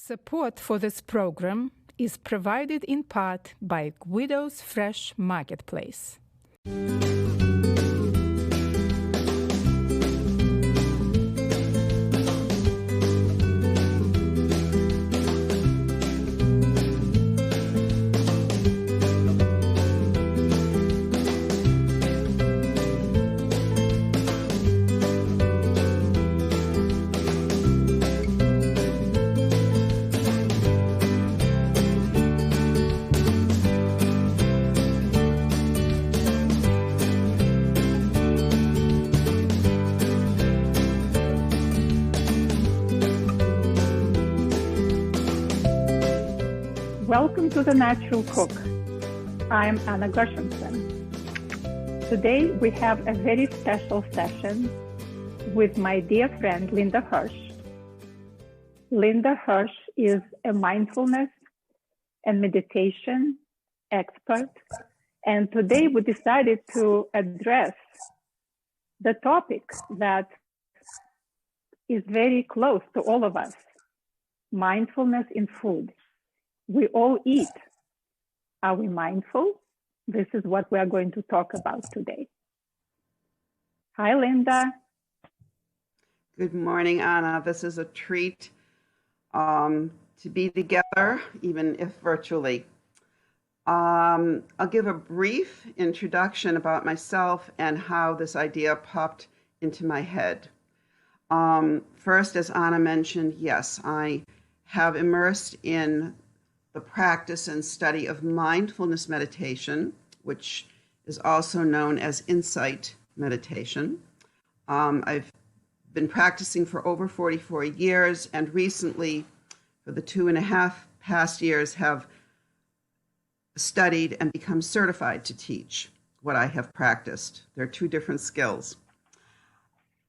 Support for this program is provided in part by Guido's Fresh Marketplace. Welcome to The Natural Cook. I'm Anna Gershenson. Today we have a very special session with my dear friend Linda Hirsch. Linda Hirsch is a mindfulness and meditation expert, and today we decided to address the topic that is very close to all of us, mindfulness in food. We all eat. Are we mindful? This is what we are going to talk about today. Hi, Linda. Good morning, Anna. This is a treat to be together, even if virtually. I'll give a brief introduction about myself and how this idea popped into my head. First, as Anna mentioned, yes, I have immersed in the practice and study of mindfulness meditation, which is also known as insight meditation. I've been practicing for over 44 years, and recently, for the 2.5 past years, have studied and become certified to teach what I have practiced. They're two different skills.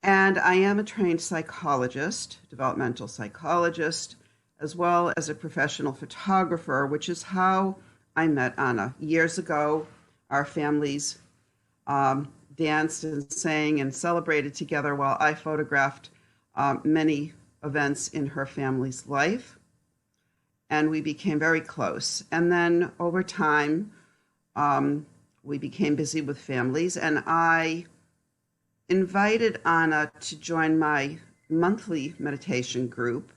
And I am a trained psychologist, developmental psychologist, as well as a professional photographer, which is how I met Anna. Years ago, our families danced and sang and celebrated together while I photographed many events in her family's life. And we became very close. And then over time, we became busy with families, and I invited Anna to join my monthly meditation group.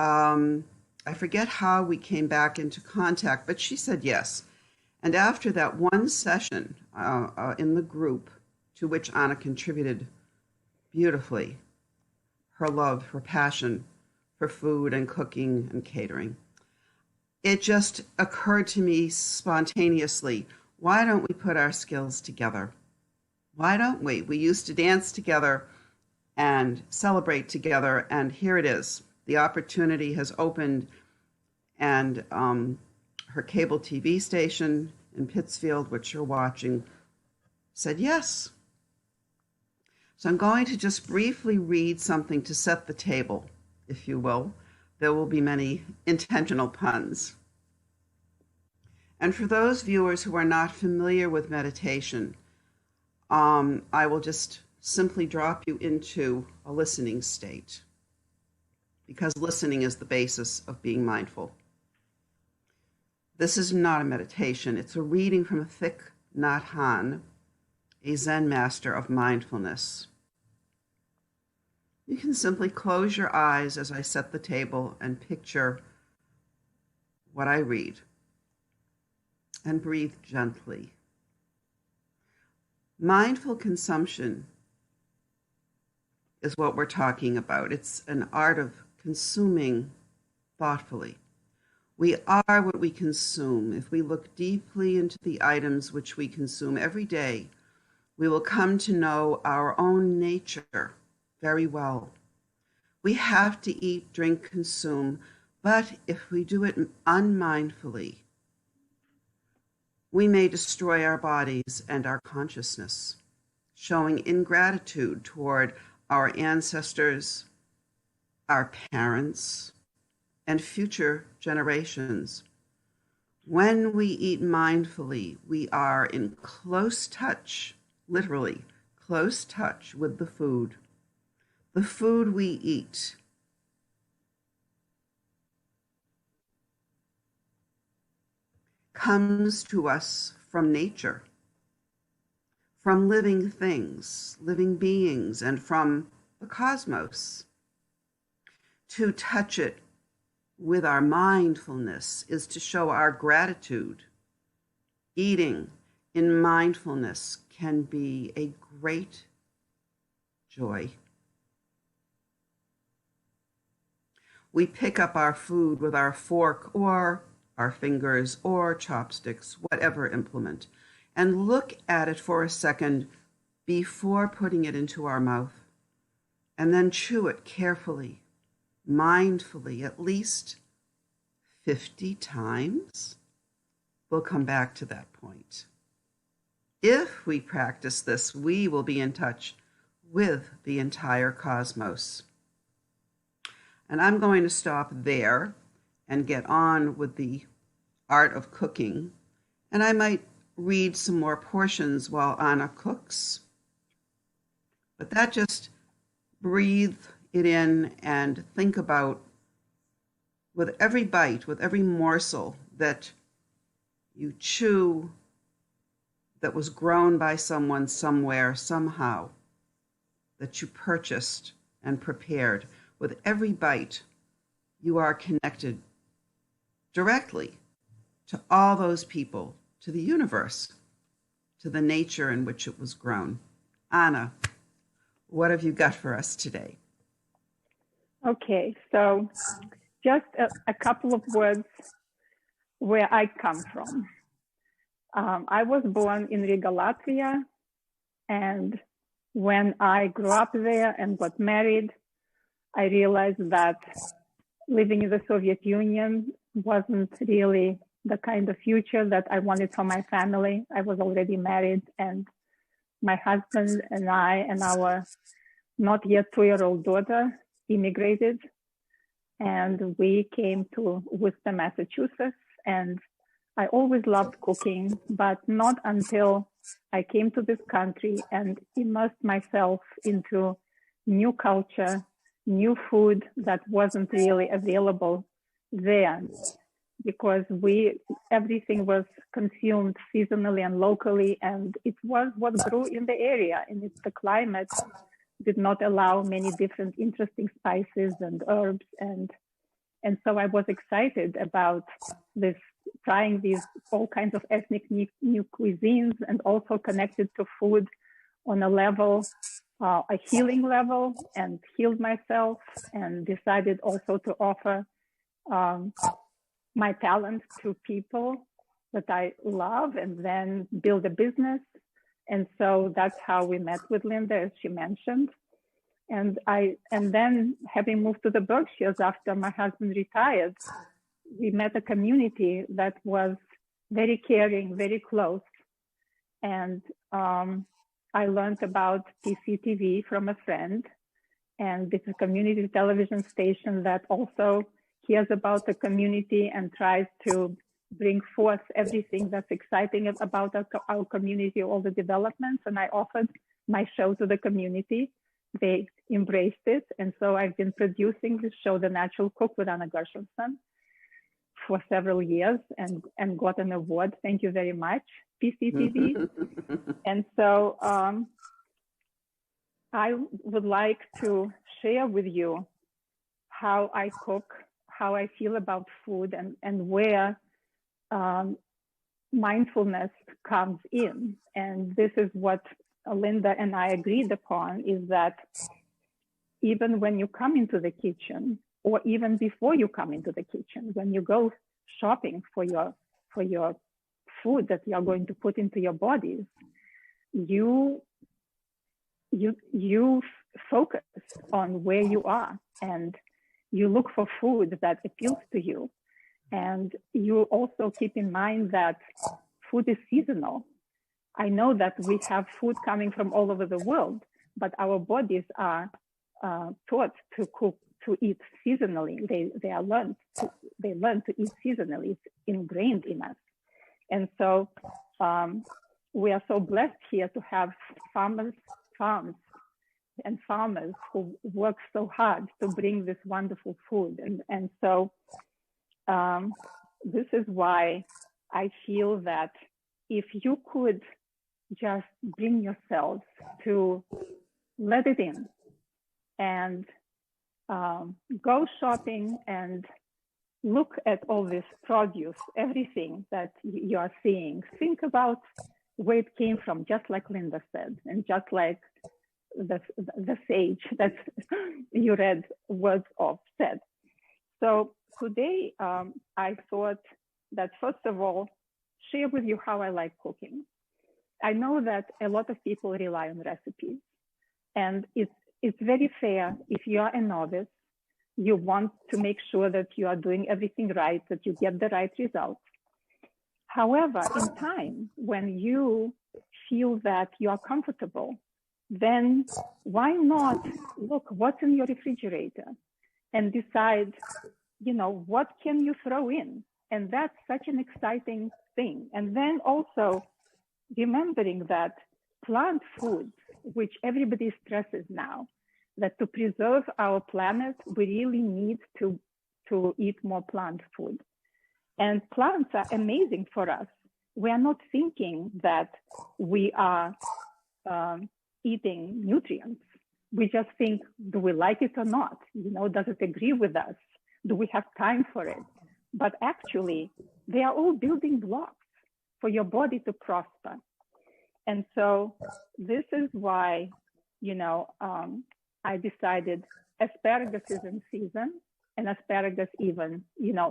I forget how we came back into contact, but she said yes. And after that one session in the group, to which Anna contributed beautifully, her love, her passion for food and cooking and catering, it just occurred to me spontaneously, why don't we put our skills together? Why don't we? We used to dance together and celebrate together, and here it is. The opportunity has opened, and her cable TV station in Pittsfield, which you're watching, said yes. So I'm going to just briefly read something to set the table, if you will. There will be many intentional puns. And for those viewers who are not familiar with meditation, I will just simply drop you into a listening state, because listening is the basis of being mindful. This is not a meditation. It's a reading from a Thich Nhat Hanh, a Zen master of mindfulness. You can simply close your eyes as I set the table and picture what I read, and breathe gently. Mindful consumption is what we're talking about. It's an art of consuming thoughtfully. We are what we consume. If we look deeply into the items which we consume every day, we will come to know our own nature very well. We have to eat, drink, consume, but if we do it unmindfully, we may destroy our bodies and our consciousness, showing ingratitude toward our ancestors, our parents, and future generations. When we eat mindfully, we are in close touch, literally close touch with the food we eat. comes to us from nature, from living things, living beings, and from the cosmos. To touch it with our mindfulness is to show our gratitude. Eating in mindfulness can be a great joy. We pick up our food with our fork or our fingers or chopsticks, whatever implement, and look at it for a second before putting it into our mouth, and then chew it carefully, mindfully, at least 50 times. We'll come back to that point. If we practice this, we will be in touch with the entire cosmos. And I'm going to stop there and get on with the art of cooking. And I might read some more portions while Anna cooks. But that just breathe it in and think about, with every bite, with every morsel that you chew that was grown by someone somewhere, somehow, that you purchased and prepared, with every bite, you are connected directly to all those people, to the universe, to the nature in which it was grown. Anna, what have you got for us today? Okay, so just a couple of words where I come from. I was born in Riga, Latvia, and when I grew up there and got married, I realized that living in the Soviet Union wasn't really the kind of future that I wanted for my family. I was already married, and my husband and I and our not yet 2-year-old daughter immigrated, and we came to Worcester, Massachusetts. And I always loved cooking, but not until I came to this country and immersed myself into new culture, new food that wasn't really available there, because everything was consumed seasonally and locally, and it was what grew in the area, and it's the climate did not allow many different interesting spices and herbs, and so I was excited about this, trying these all kinds of ethnic new cuisines, and also connected to food on a level, a healing level, and healed myself, and decided also to offer my talent to people that I love, and then build a business. And so that's how we met with Linda, as she mentioned. And then having moved to the Berkshires after my husband retired, we met a community that was very caring, very close. And I learned about PCTV from a friend, and it's a community television station that also hears about the community and tries to bring forth everything that's exciting about our community, all the developments. And I offered my show to the community. They embraced it. And so I've been producing this show, The Natural Cook with Anna Gershenson, for several years, and got an award. Thank you very much, PCTV. And so I would like to share with you how I cook, how I feel about food, and where mindfulness comes in. And this is what Linda and I agreed upon, is that even when you come into the kitchen, or even before you come into the kitchen, when you go shopping for your food that you are going to put into your bodies, you focus on where you are, and you look for food that appeals to you. And you also keep in mind that food is seasonal. I know that we have food coming from all over the world, but our bodies are taught to cook, to eat seasonally. They learn to eat seasonally. It's ingrained in us. And so we are so blessed here to have farms and farmers who work so hard to bring this wonderful food. And so this is why I feel that if you could just bring yourselves to let it in and go shopping and look at all this produce, everything that you are seeing. Think about where it came from, just like Linda said, and just like the sage that you read words of said. So today, I thought that first of all, share with you how I like cooking. I know that a lot of people rely on recipes, and it's very fair if you are a novice, you want to make sure that you are doing everything right, that you get the right results. However, in time, when you feel that you are comfortable, then why not look what's in your refrigerator and decide, what can you throw in? And that's such an exciting thing. And then also remembering that plant foods, which everybody stresses now, that to preserve our planet, we really need to eat more plant food. And plants are amazing for us. We are not thinking that we are eating nutrients. We just think, do we like it or not? Does it agree with us? Do we have time for it? But actually, they are all building blocks for your body to prosper. And so this is why, I decided asparagus is in season, and asparagus even,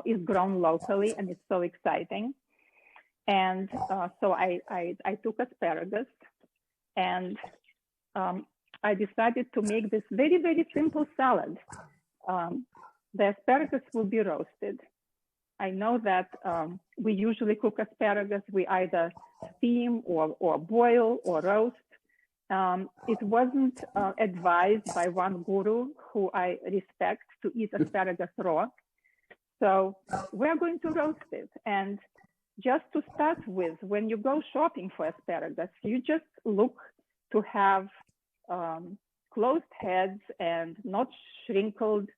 is grown locally, and it's so exciting. And so I took asparagus, and I decided to make this very, very simple salad. The asparagus will be roasted. I know that we usually cook asparagus. We either steam or boil or roast. It wasn't advised by one guru who I respect to eat asparagus raw. So we're going to roast it. And just to start with, when you go shopping for asparagus, you just look to have closed heads and not shrinkled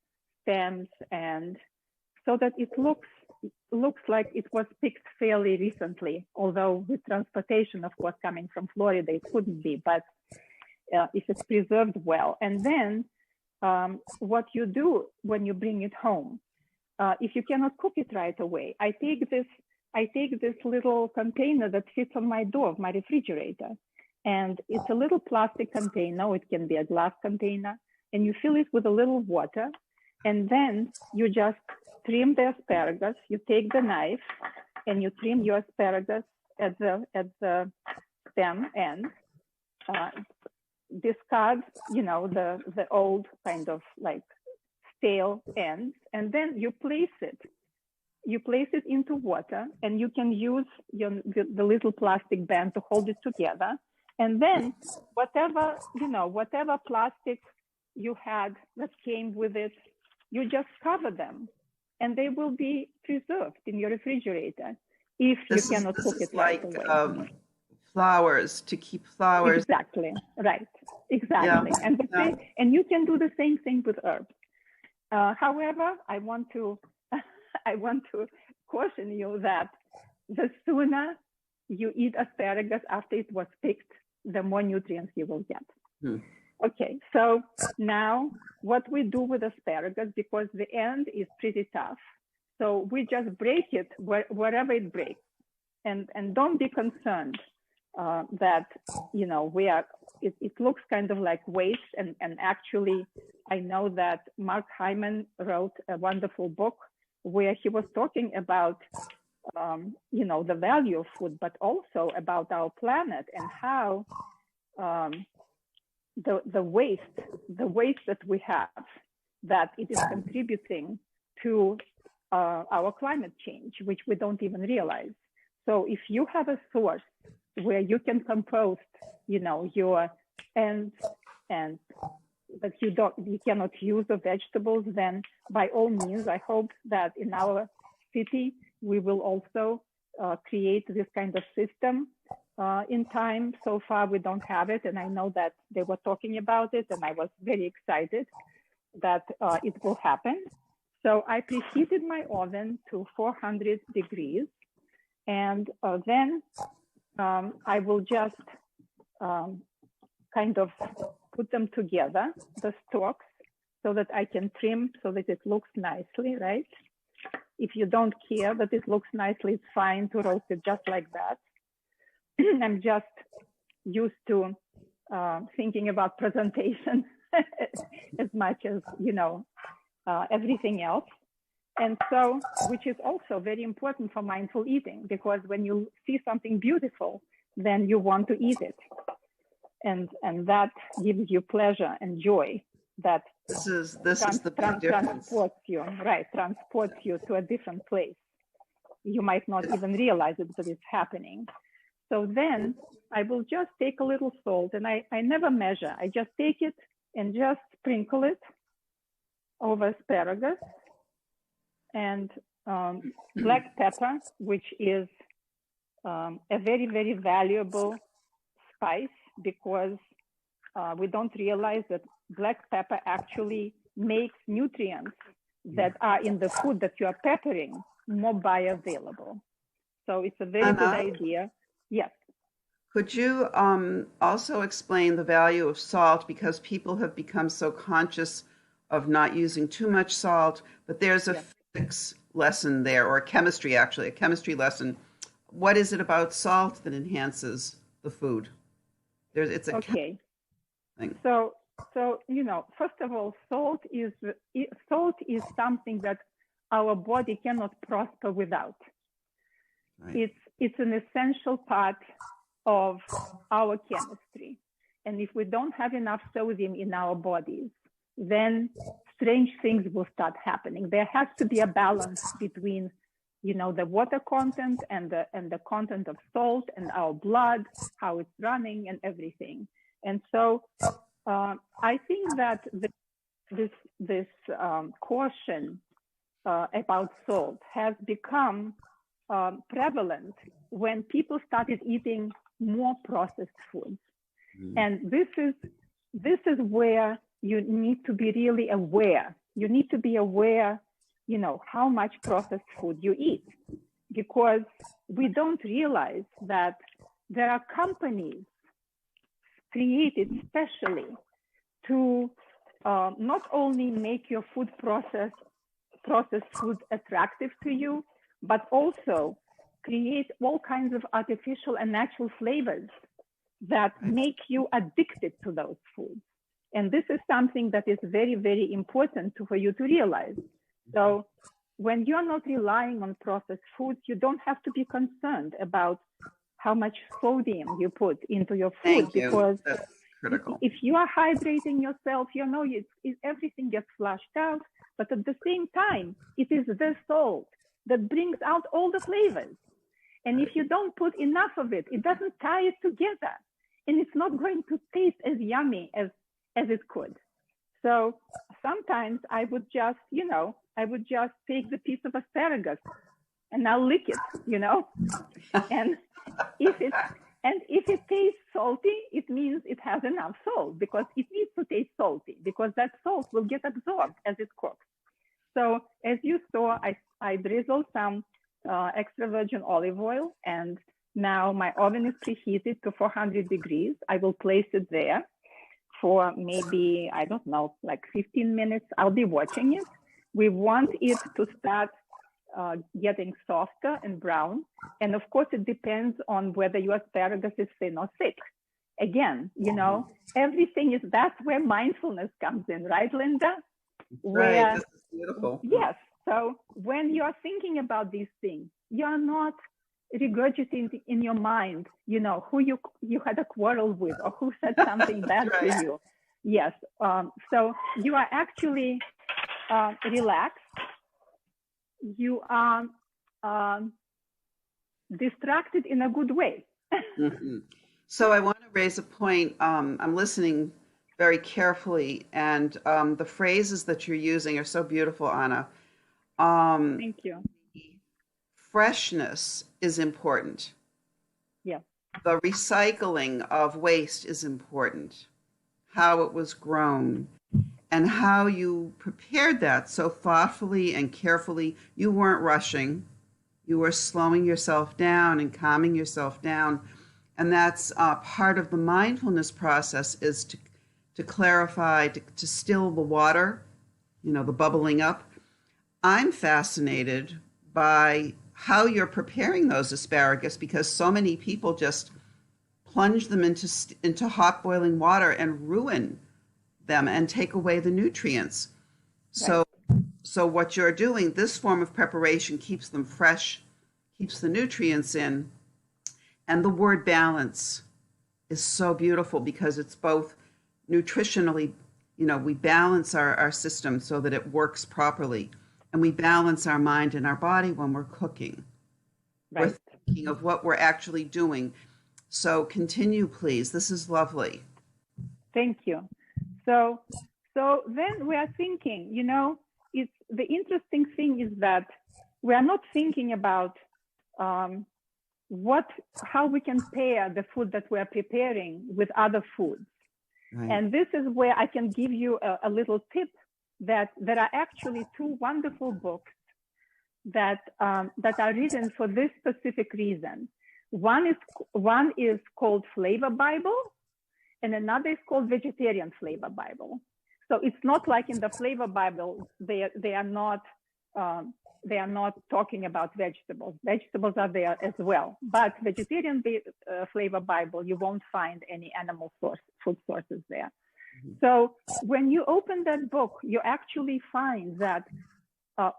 stems, and so that it looks like it was picked fairly recently, although with transportation, of course, coming from Florida, it couldn't be, but if it's preserved well. And then what you do when you bring it home, if you cannot cook it right away, I take this little container that fits on my door of my refrigerator. And it's a little plastic container. It can be a glass container. And you fill it with a little water. And then you just trim the asparagus. You take the knife and you trim your asparagus at the stem end. Discard, the old kind of like stale ends. And then you place it into water, and you can use the little plastic band to hold it together. And then whatever plastic you had that came with it, you just cover them, and they will be preserved in your refrigerator if you cannot cook it right away. Flowers, to keep flowers. Exactly, right, exactly. Yeah. And you can do the same thing with herbs. However, I want to caution you that the sooner you eat asparagus after it was picked, the more nutrients you will get. Okay, so now what we do with asparagus, because the end is pretty tough, so we just break it wherever it breaks, and don't be concerned that it looks kind of like waste, and actually I know that Mark Hyman wrote a wonderful book where he was talking about the value of food, but also about our planet and how the waste that we have, that it is contributing to our climate change, which we don't even realize. So if you have a source where you can compost, your ends and that you cannot use the vegetables, then by all means, I hope that in our city, we will also create this kind of system in time. So far, we don't have it. And I know that they were talking about it, and I was very excited that it will happen. So I preheated my oven to 400 degrees. And then I will just kind of put them together, the stalks, so that I can trim so that it looks nicely, right? If you don't care that it looks nicely, it's fine to roast it just like that. I'm just used to thinking about presentation as much as, you know, everything else. And so, which is also very important for mindful eating, because when you see something beautiful, then you want to eat it. And that gives you pleasure and joy. That this is the big difference. Transports you to a different place. You might not even realize it, but it's happening. So then I will just take a little salt, and I never measure. I just take it and just sprinkle it over asparagus, and black pepper, which is a very, very valuable spice, because we don't realize that black pepper actually makes nutrients that are in the food that you are peppering more bioavailable. So it's a very good idea. Yes. Could you also explain the value of salt, because people have become so conscious of not using too much salt, but there's a physics lesson there, or a chemistry lesson. What is it about salt that enhances the food? It's a okay thing. So you know, first of all, salt is something that our body cannot prosper without. Right. It's an essential part of our chemistry, and if we don't have enough sodium in our bodies, then strange things will start happening. There has to be a balance between, you know, the water content and the content of salt and our blood, how it's running and everything. And so I think that this caution about salt has become prevalent when people started eating more processed foods. And this is where you need to be really aware. You need to be aware, you know, how much processed food you eat, because we don't realize that there are companies created specially to not only make your processed foods attractive to you, but also create all kinds of artificial and natural flavors that make you addicted to those foods. And this is something that is very, very important for you to realize. So when you're not relying on processed foods, you don't have to be concerned about how much sodium you put into your food. Because that's critical. If you are hydrating yourself, you know, everything gets flushed out. But at the same time, it is the salt that brings out all the flavors. And if you don't put enough of it, it doesn't tie it together. And it's not going to taste as yummy as it could. So sometimes I would just, you know, take the piece of asparagus and I'll lick it, you know. And if it tastes salty, it means it has enough salt, because it needs to taste salty, because that salt will get absorbed as it cooks. So as you saw, I drizzled some extra virgin olive oil, and now my oven is preheated to 400 degrees. I will place it there for maybe, I don't know, like 15 minutes. I'll be watching it. We want it to start getting softer and brown. And of course, it depends on whether your asparagus is thin or thick. Again, you know, everything that's where mindfulness comes in, right, Linda? Right, this is beautiful. Yes. So when you're thinking about these things, you're not regurgitating in your mind, you know, who you had a quarrel with or who said something bad to you. Yes. So you are actually relaxed. You are distracted in a good way. Mm-hmm. So I want to raise a point. I'm listening very carefully, and the phrases that you're using are so beautiful, Anna. Thank you. Freshness is important. Yeah. The recycling of waste is important. How it was grown and how you prepared that so thoughtfully and carefully. You weren't rushing. You are slowing yourself down and calming yourself down. And that's part of the mindfulness process, is to clarify, to still the water, the bubbling up. I'm fascinated by how you're preparing those asparagus, because so many people just plunge them into hot boiling water and ruin them and take away the nutrients. Right. So what you're doing, this form of preparation keeps them fresh, keeps the nutrients in. And the word balance is so beautiful, because it's both nutritionally, we balance our system so that it works properly. And we balance our mind and our body when we're cooking. Right. We're thinking of what we're actually doing. So continue, please. This is lovely. Thank you. So then we are thinking, it's the interesting thing is that we are not thinking about how we can pair the food that we are preparing with other foods. Right. And this is where I can give you a little tip that there are actually two wonderful books that are written for this specific reason. One is called Flavor Bible, and another is called Vegetarian Flavor Bible. So it's not like in the Flavor Bible they are not talking about vegetables. Vegetables are there as well, but Vegetarian Flavor Bible, you won't find any animal food sources there. So when you open that book, you actually find that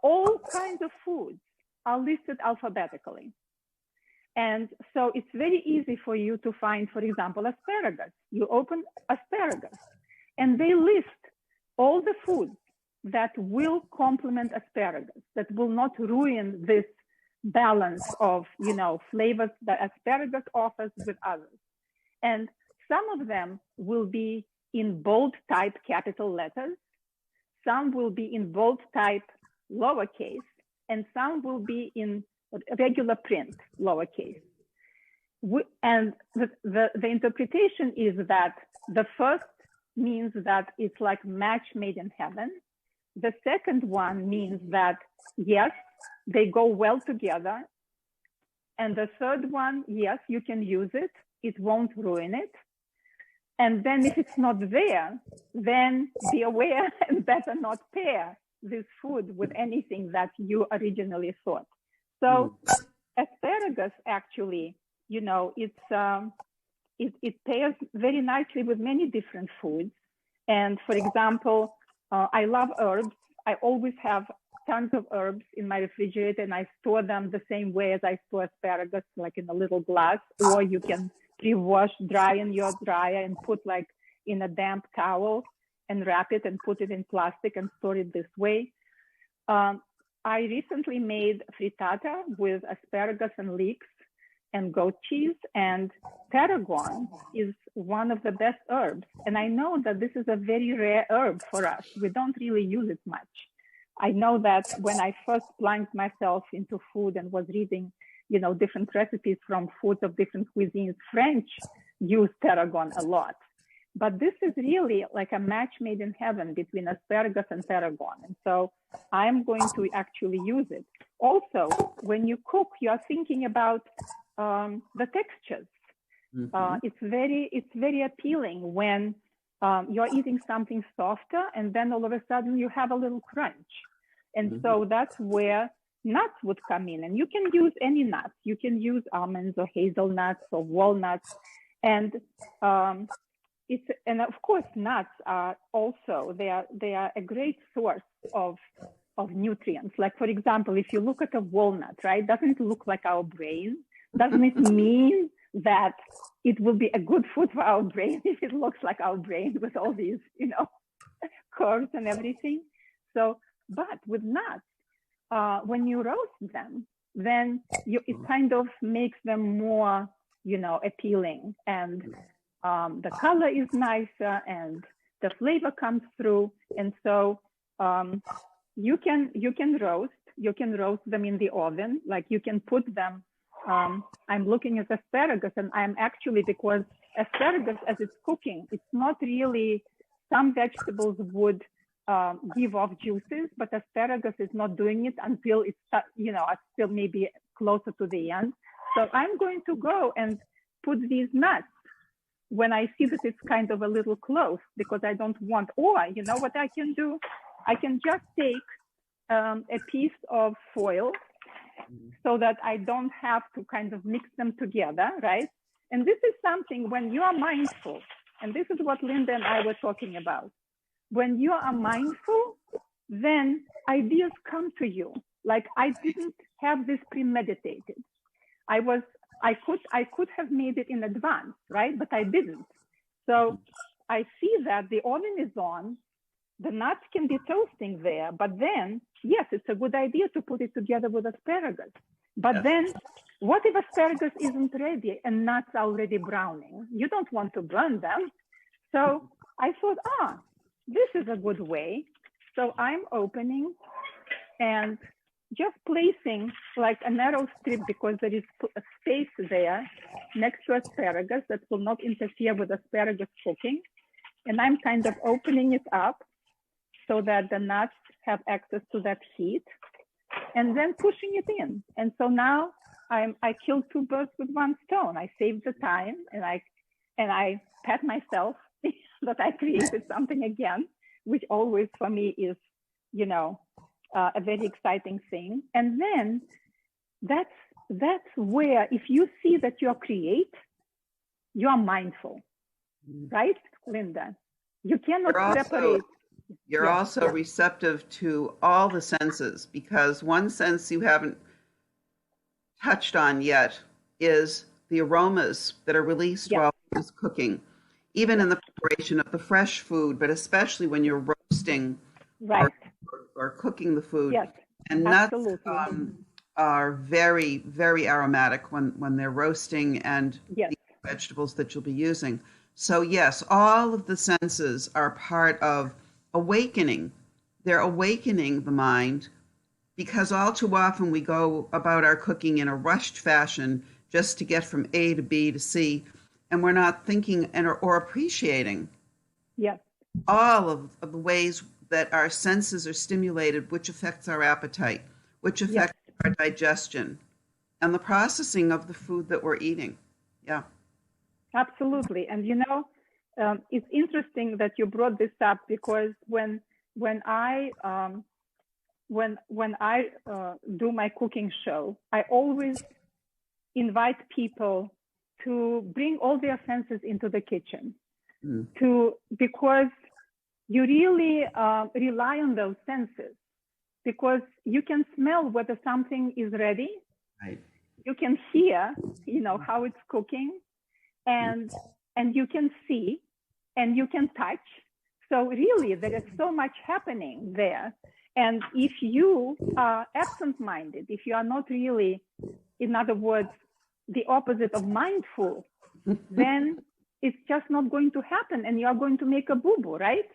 all kinds of foods are listed alphabetically. And so it's very easy for you to find, for example, asparagus. You open asparagus and they list all the foods that will complement asparagus, that will not ruin this balance of, flavors that asparagus offers with others. And some of them will be in bold type capital letters. Some will be in bold type lowercase, and some will be in regular print, lowercase. And the interpretation is that the first means that it's like match made in heaven. The second one means that, yes, they go well together. And the third one, yes, you can use it. It won't ruin it. And then if it's not there, then be aware and better not pair this food with anything that you originally thought. So asparagus actually, it pairs very nicely with many different foods. And for example, I love herbs. I always have tons of herbs in my refrigerator, and I store them the same way as I store asparagus, like in a little glass, or you can pre-wash, dry in your dryer and put like in a damp towel and wrap it and put it in plastic and store it this way. I recently made frittata with asparagus and leeks and goat cheese, and tarragon is one of the best herbs. And I know that this is a very rare herb for us. We don't really use it much. I know that when I first plunged myself into food and was reading, different recipes from foods of different cuisines, French use tarragon a lot. But this is really like a match made in heaven between asparagus and tarragon. And so I'm going to actually use it. Also, when you cook, you are thinking about the textures. It's very appealing when you're eating something softer and then all of a sudden you have a little crunch. And so that's where nuts would come in. And you can use any nuts. You can use almonds or hazelnuts or walnuts. And of course, nuts are also, they are a great source of nutrients. Like, for example, if you look at a walnut, right, doesn't it look like our brain? Doesn't it mean that it will be a good food for our brain if it looks like our brain with all these, curves and everything? So, but with nuts, when you roast them, then it kind of makes them more, appealing, and the color is nicer and the flavor comes through. And so you can roast them in the oven, like you can put them. I'm looking at asparagus, and I'm actually, because asparagus as it's cooking, it's not really, some vegetables would give off juices, but asparagus is not doing it until it's, still maybe closer to the end. So I'm going to go and put these nuts when I see that it's kind of a little close, because I don't want, or you know what I can do? I can just take a piece of foil so that I don't have to kind of mix them together, right? And this is something when you are mindful, and this is what Linda and I were talking about. When you are mindful, then ideas come to you. Like I didn't have this premeditated. I could have made it in advance, right? But I didn't. So I see that the oven is on, the nuts can be toasting there, but then, yes, it's a good idea to put it together with asparagus. But then what if asparagus isn't ready and nuts are already browning? You don't want to burn them. So I thought, this is a good way. So I'm opening and just placing like a narrow strip, because there is a space there next to asparagus that will not interfere with asparagus cooking. And I'm kind of opening it up so that the nuts have access to that heat, and then pushing it in. And so now I killed two birds with one stone. I saved the time, and I pat myself that I created something again, which always for me is, a very exciting thing. And then that's where, if you see that you create, you are mindful, right, Linda? You cannot separate. You're also receptive to all the senses, because one sense you haven't touched on yet is the aromas that are released while it's cooking, even in the preparation of the fresh food, but especially when you're roasting or cooking the food. Yes, and nuts are very, very aromatic when they're roasting, and the vegetables that you'll be using. So yes, all of the senses are part of awakening. They're awakening the mind, because all too often we go about our cooking in a rushed fashion just to get from A to B to C, and we're not thinking or appreciating all of the ways that our senses are stimulated, which affects our appetite, which affects our digestion and the processing of the food that we're eating. Yeah. Absolutely. And it's interesting that you brought this up, because when I do my cooking show, I always invite people to bring all their senses into the kitchen, because you really rely on those senses, because you can smell whether something is ready. Right. You can hear, how it's cooking, and you can see, and you can touch. So really, there is so much happening there. And if you are absent-minded, if you are not really, in other words, the opposite of mindful, then it's just not going to happen, and you are going to make a boo-boo, right?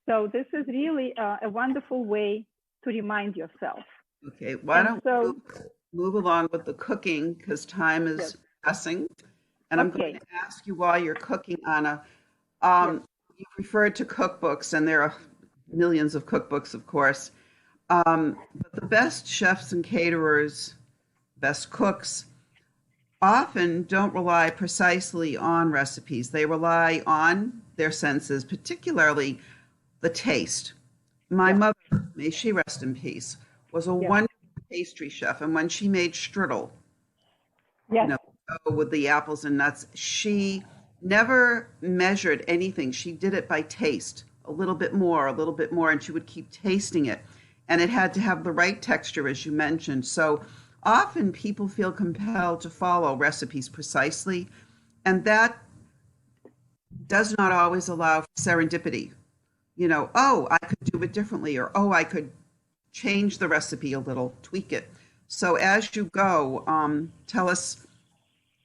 So this is really a wonderful way to remind yourself. Okay, why don't we move along with the cooking, because time is passing. And I'm going to ask you, while you're cooking, Anna, you referred to cookbooks, and there are millions of cookbooks, of course. But the best chefs and caterers, best cooks, often don't rely precisely on recipes. They rely on their senses, particularly the taste. My mother, may she rest in peace, was a wonderful pastry chef. And when she made strudel, with the apples and nuts, she never measured anything. She did it by taste, a little bit more, and she would keep tasting it. And it had to have the right texture, as you mentioned. So often people feel compelled to follow recipes precisely, and that does not always allow for serendipity. I could do it differently, or I could change the recipe a little, tweak it. So as you go, tell us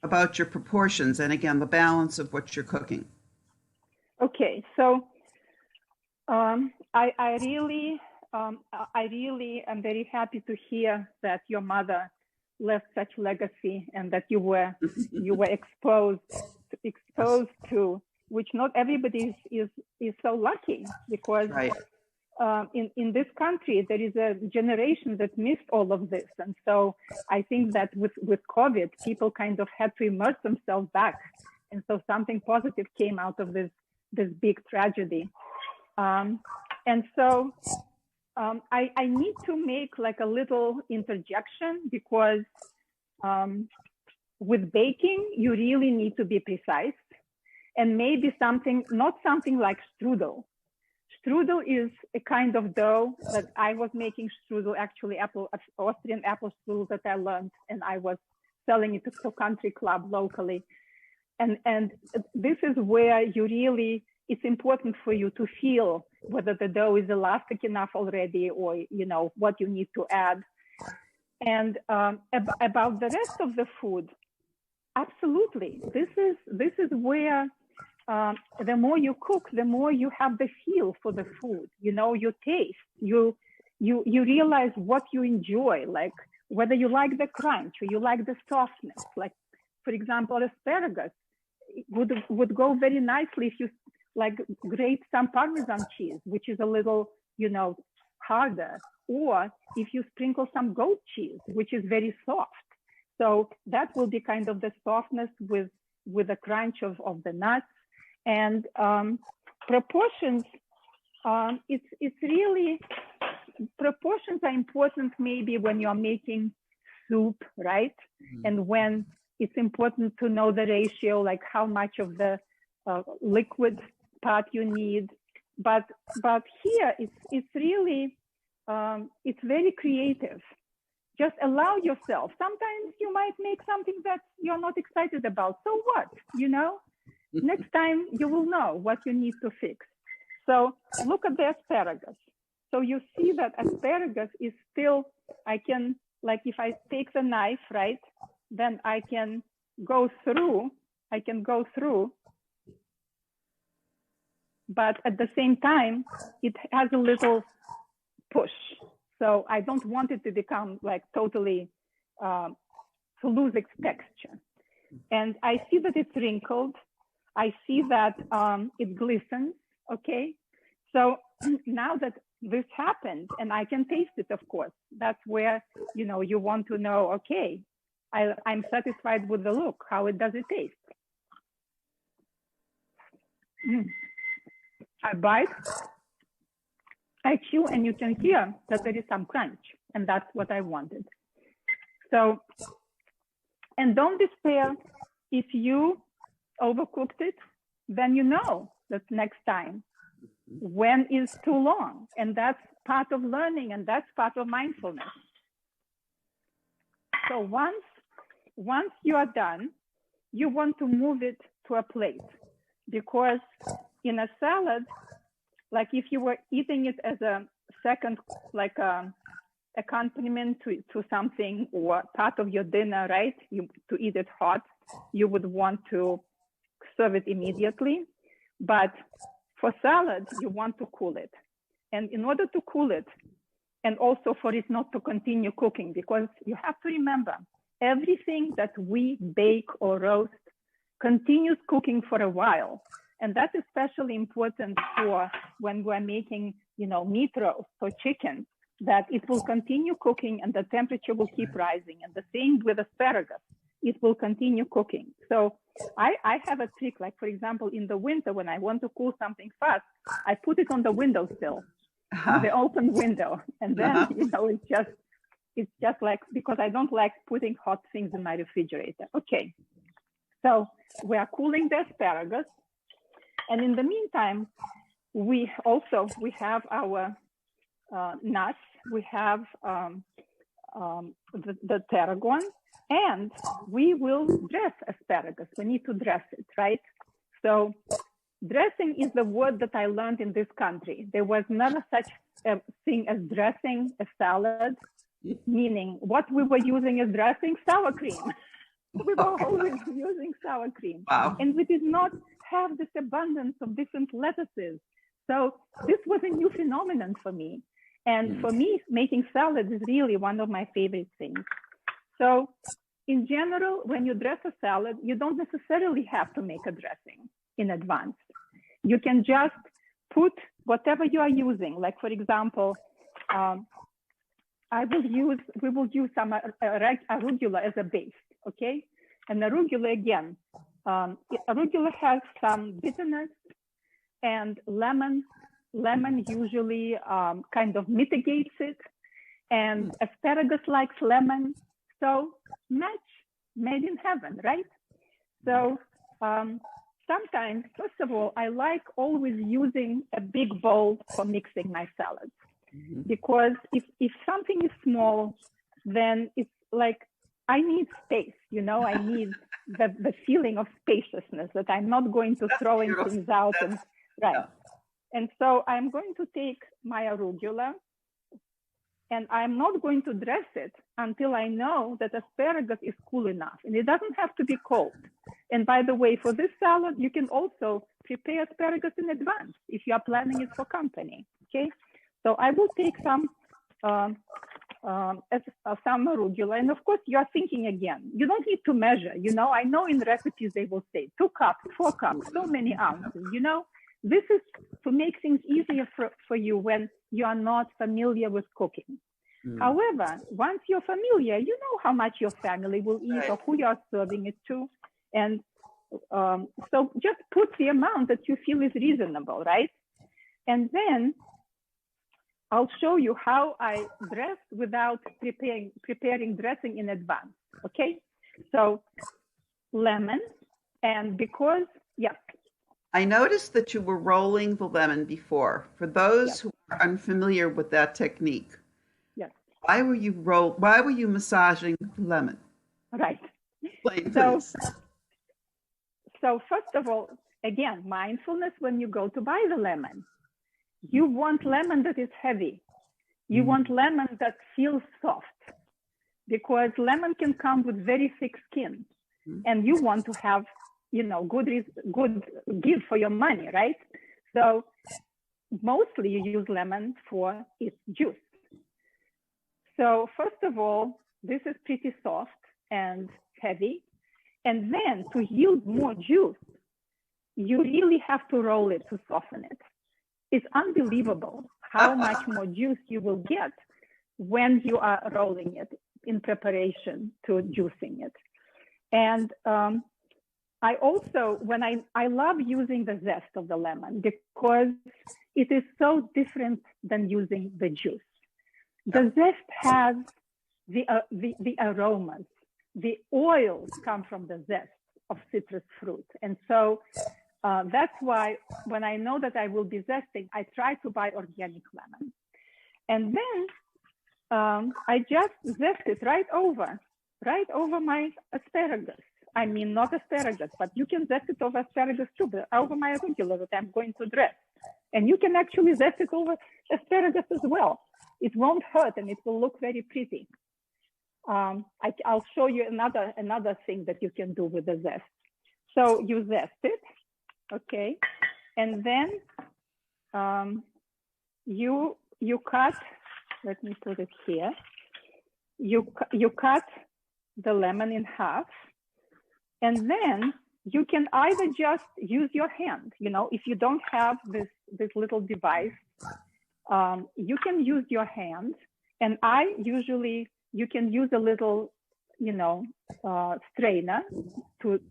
about your proportions, and again, the balance of what you're cooking. Okay, so I really am very happy to hear that your mother left such legacy, and that you were exposed to, which not everybody is so lucky, because in this country, there is a generation that missed all of this. And so I think that with COVID, people kind of had to immerse themselves back. And so something positive came out of this big tragedy. And so I need to make like a little interjection, because with baking, you really need to be precise, and maybe not something like strudel. Strudel is a kind of dough that I was making strudel, actually Austrian apple strudel that I learned, and I was selling it to a country club locally. And this is where it's important for you to feel whether the dough is elastic enough already, or, what you need to add. And about the rest of the food, absolutely. This is where the more you cook, the more you have the feel for the food. You taste, you realize what you enjoy, like whether you like the crunch or you like the softness. Like, for example, asparagus would go very nicely if you like grate some Parmesan cheese, which is a little, harder, or if you sprinkle some goat cheese, which is very soft. So that will be kind of the softness with the crunch of the nuts. And proportions, it's really, proportions are important maybe when you're making soup, right? Mm-hmm. And when it's important to know the ratio, like how much of the liquid part you need. But here it's really, it's very creative. Just allow yourself. Sometimes you might make something that you're not excited about. So what, Next time you will know what you need to fix. So look at the asparagus. So you see that asparagus is still, I can, like if I take the knife, right, then I can go through, but at the same time, it has a little push. So I don't want it to become like totally, to lose its texture. And I see that it's wrinkled. I see that it glistens, okay? So now that this happened, and I can taste it, of course, that's where, you want to know, okay, I'm satisfied with the look, how does it taste? I bite, I chew, and you can hear that there is some crunch, and that's what I wanted. So, and don't despair if you overcooked it, then you know that next time when is too long, and that's part of learning, and that's part of mindfulness. So once you are done, you want to move it to a plate, because in a salad, like if you were eating it as a second, like a accompaniment to something or part of your dinner, right? To eat it hot, you would want to serve it immediately. But for salad, you want to cool it. And in order to cool it, and also for it not to continue cooking, because you have to remember, everything that we bake or roast continues cooking for a while. And that's especially important for when we're making, meat roast or chicken, that it will continue cooking and the temperature will keep rising. And the same with asparagus, it will continue cooking. So I have a trick, like for example, in the winter, when I want to cool something fast, I put it on the windowsill, the open window. And then, it's just like, because I don't like putting hot things in my refrigerator. Okay, so we are cooling the asparagus. And in the meantime, we have our nuts, we have the tarragon, and we will dress asparagus. We need to dress it, right? So dressing is the word that I learned in this country. There was never such a thing as dressing a salad, meaning what we were using as dressing, sour cream. We were always using sour cream. Wow. And we did not have this abundance of different lettuces. So this was a new phenomenon for me. And for me, making salad is really one of my favorite things. So in general, when you dress a salad, you don't necessarily have to make a dressing in advance. You can just put whatever you are using. Like, for example, we will use some arugula as a base, okay? And arugula, again, arugula has some bitterness, and lemon usually kind of mitigates it. And asparagus likes lemon, so match made in heaven, right? So sometimes, first of all, I like always using a big bowl for mixing my salads, because if something is small, then it's like I need space, I need the feeling of spaciousness, that I'm not going to throw things out. And right. Yeah. And so I'm going to take my arugula, and I'm not going to dress it until I know that asparagus is cool enough. And it doesn't have to be cold. And by the way, for this salad, you can also prepare asparagus in advance if you are planning it for company, okay? So I will take some arugula. And of course, you are thinking again, you don't need to measure. I know in recipes they will say 2 cups, 4 cups, so many ounces, This is to make things easier for you when you are not familiar with cooking. However, once you're familiar, you know how much your family will eat, or who you are serving it to. And so just put the amount that you feel is reasonable, right? And then I'll show you how I dress without preparing dressing in advance, okay? So lemon, and because, yeah. I noticed that you were rolling the lemon before. For those who are unfamiliar with that technique, why were you massaging the lemon? Right. Explain, please. So first of all, again, mindfulness when you go to buy the lemon. You want lemon that is heavy. You want lemon that feels soft, because lemon can come with very thick skin, and you want to have good give for your money, right? So mostly you use lemon for its juice. So first of all, this is pretty soft and heavy. And then to yield more juice, you really have to roll it to soften it. It's unbelievable how much more juice you will get when you are rolling it in preparation to juicing it. And I also, I love using the zest of the lemon, because it is so different than using the juice. The zest has the aromas, the oils come from the zest of citrus fruit. And so that's why when I know that I will be zesting, I try to buy organic lemon. And then I just zest it right over my asparagus. I mean, not asparagus, but you can zest it over asparagus too, but over my arugula that I'm going to dress. And you can actually zest it over asparagus as well. It won't hurt, and it will look very pretty. I'll show you another thing that you can do with the zest. So you zest it, okay, and then you cut. Let me put it here. You cut the lemon in half. And then you can either just use your hand, if you don't have this little device, you can use your hand. And you can use a little, strainer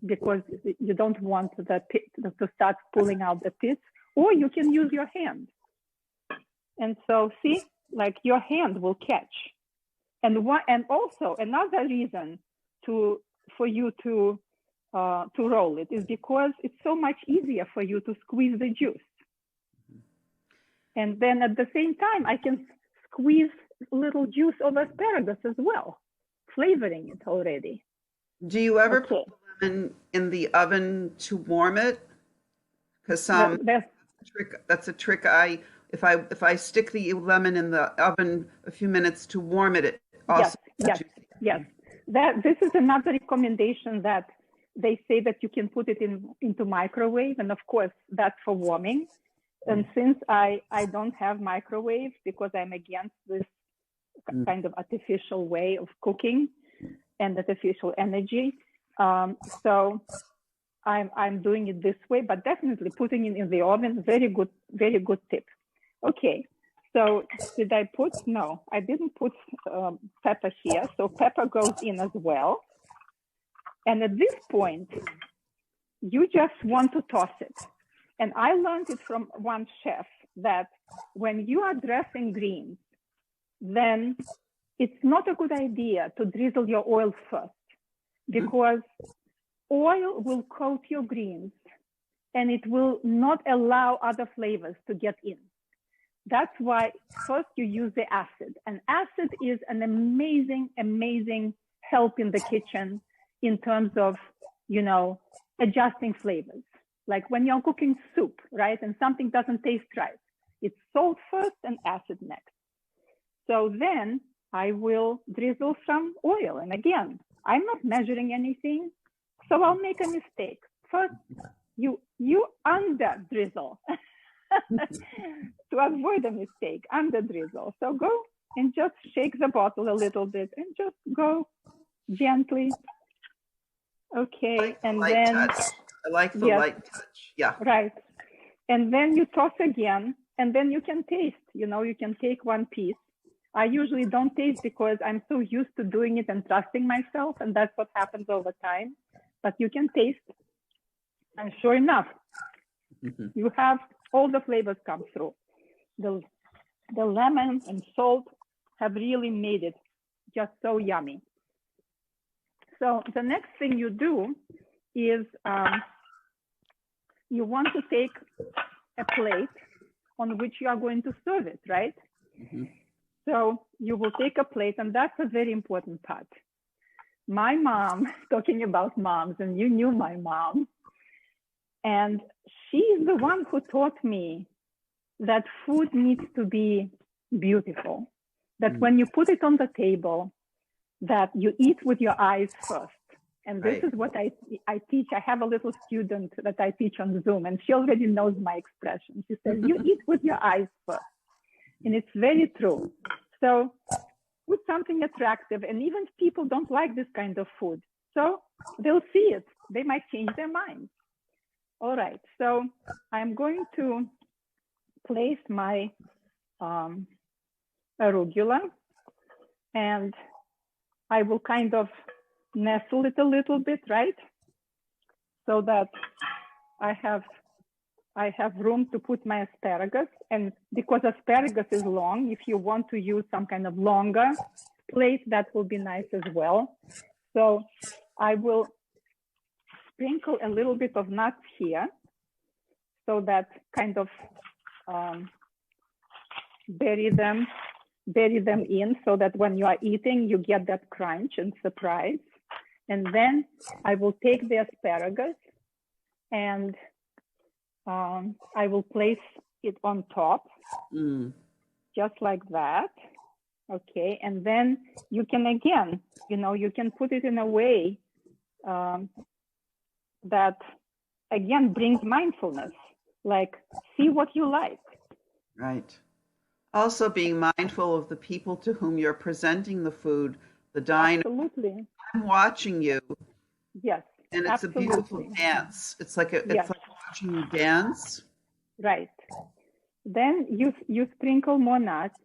because you don't want the pit to start pulling out the pits, or you can use your hand. And so see, like your hand will catch. And also another reason for you to roll it is because it's so much easier for you to squeeze the juice. And then at the same time, I can squeeze a little juice of asparagus as well, flavoring it already. Do you ever put the lemon in the oven to warm it? Because that's a trick. If I stick the lemon in the oven a few minutes to warm it, it also yes. This is another recommendation that they say that you can put it into microwave, and of course that's for warming. And since I don't have microwave because I'm against this kind of artificial way of cooking and artificial energy, so I'm doing it this way, but definitely putting it in the oven, very good tip. Okay, so did I put, no, I didn't put pepper here. So pepper goes in as well. And at this point, you just want to toss it. And I learned it from one chef that when you are dressing greens, then it's not a good idea to drizzle your oil first, because oil will coat your greens and it will not allow other flavors to get in. That's why first you use the acid. And acid is an amazing, amazing help in the kitchen in terms of, you know, adjusting flavors. Like when you're cooking soup, right? And something doesn't taste right. It's salt first and acid next. So then I will drizzle some oil. And again, I'm not measuring anything. So I'll make a mistake. First, you under drizzle to avoid a mistake, under drizzle. So go and just shake the bottle a little bit and just go gently. Okay, and then touch. I like the light touch. Yeah. Right. And then you toss again, and then you can taste. You know, you can take one piece. I usually don't taste because I'm so used to doing it and trusting myself, and that's what happens over time. But you can taste, and sure enough, you have all the flavors come through. The lemon and salt have really made it just so yummy. So the next thing you do is you want to take a plate on which you are going to serve it, right? So you will take a plate, and that's a very important part. My mom, talking about moms, and you knew my mom, and she is the one who taught me that food needs to be beautiful, that when you put it on the table, that you eat with your eyes first. And this is what I teach. I have a little student that I teach on Zoom, and she already knows my expression. She says, you eat with your eyes first. And it's very true. So put something attractive, and even if people don't like this kind of food, so they'll see it. They might change their minds. All right, so I'm going to place my arugula, and I will kind of nestle it a little bit, right? So that I have room to put my asparagus. And because asparagus is long, if you want to use some kind of longer plate, that will be nice as well. So I will sprinkle a little bit of nuts here, so that kind of bury them in, so that when you are eating, you get that crunch and surprise. And then I will take the asparagus and I will place it on top, just like that. Okay, and then you can, again, you know, you can put it in a way that, again, brings mindfulness, like see what you like. Right. Also being mindful of the people to whom you're presenting the food, the diner. Absolutely. I'm watching you. Yes. And it's absolutely. a beautiful dance. It's like it's like watching you dance. Right. Then you sprinkle more nuts.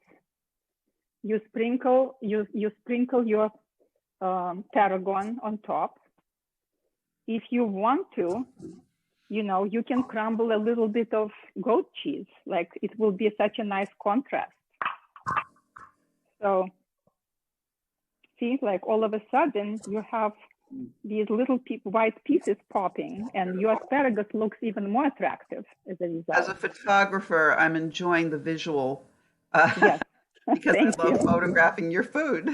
You sprinkle your tarragon on top. If you want to, you know, you can crumble a little bit of goat cheese. Like, it will be such a nice contrast. So see, like all of a sudden you have these little white pieces popping, and your asparagus looks even more attractive as a result. As a photographer, I'm enjoying the visual yes. because I love photographing your food.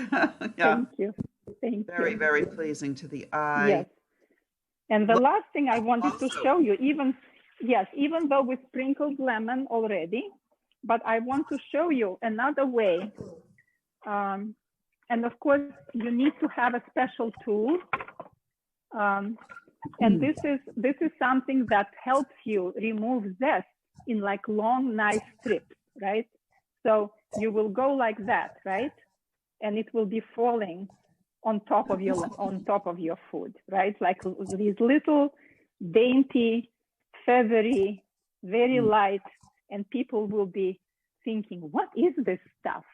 Thank you. Very, very pleasing to the eye. Yes. And the last thing I wanted to show you, even though we sprinkled lemon already, but I want to show you another way. And of course, you need to have a special tool. And this is something that helps you remove zest in like long, nice strips, right? So you will go like that, right? And it will be falling on top of your food, right? Like these little dainty, feathery, very light, and people will be thinking, what is this stuff?